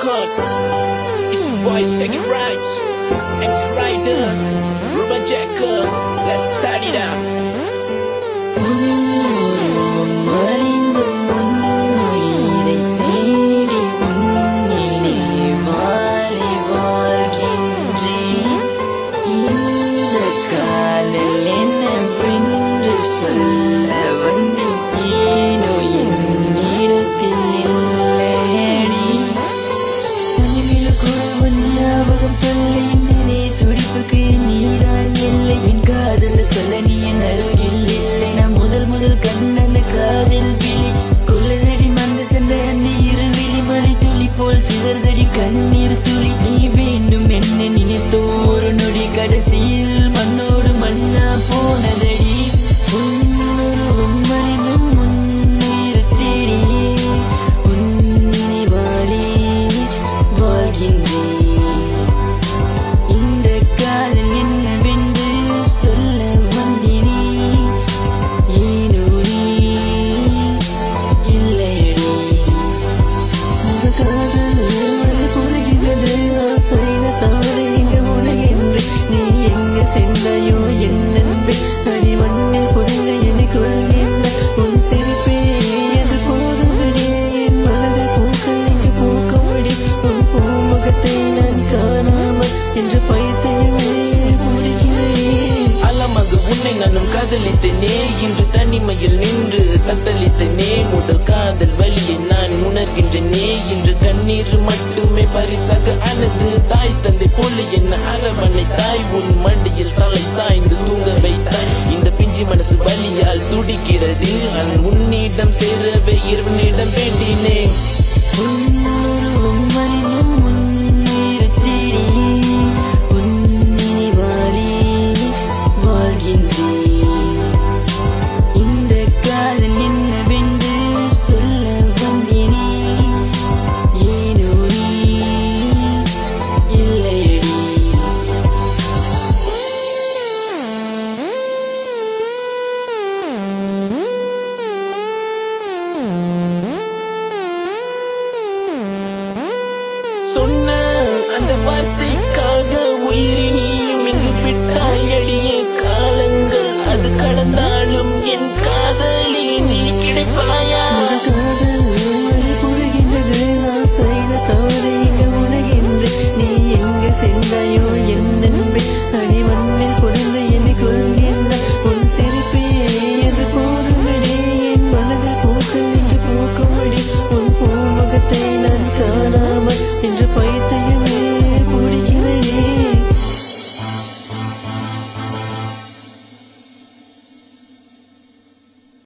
Records. It's your boy Shaggy Rides, MC Rider, Ruben Jacker. Let's start it out. கண்ணீர் துளி நீ வேண்டும் என்ன நினைத்தோ ஒரு நொடி கடைசியில் மண்ணோடு மண்ணா போனதடி மனிதம் முன்னேற தேடி நினைவாலே வாழ்கின்றேன். இந்த காதல் என்னவென்று சொல்ல வந்தினே ஏனோ நீ இல்லையடி காதல் சென்றையோ என் நண்பே அடி மண்ணில் புரிந்த என்னை கொள்கின்ற உன் சிரிப்பே அது போதுமடி என் மனதை பூக்கள் இங்கு பூக்கும்படி உன் பூமுகத்தை நான் காணாமல் என்று பயத்தையுமே முடிக்கிறேன். அலமாக உன்னை நானும் காதலித்தனே, இன்று தனிமையில் நின்று தத்தளித்தனே. முதல் காதல் வழியை நான் உணர்கின்றனே, இன்று கண்ணீர் மட்டுமே பரிசாக ஆனது. தாய் தந்தை போல என்ன அரவணைத்தாய், உன் மண்டியில் தலை சாய்ந்து தூங்க வைத்தாய். இந்த பிஞ்சி மனசு வலியால் துடிக்கிறது, உன்னிடம் சேரவே இறைவனிடம் வேண்டினேன். மனிதம் முன்னேற தேடி உன் நினைவாலே வாழ்கின்றேன். இந்த காதல் என்னவென்று சொல்ல வந்தேனே ஏனோ நீ இல்லையடி. சொன்ன அந்த வார்த்தைக்காக உயிரினியும் இங்கு விட்டாய் அடியே. காலங்கள் அது கடந்தாலும் என் காதலி நீ கிடைப்பாயா? காதல் புரிகின்றது, நான் செய்த தவறு இங்கு உணர்கின்றேன். நீ எங்கு சென்றாயோ என் நண்பே அடி மண்ணில் பொருந்த என்னை கொள்கின்ற உன் சிரிப்பே அது போதுமடி என் மனதில் பூக்கள் இங்கு பூக்கும்படி உன் பூமுகத்தை நான் காணாமல்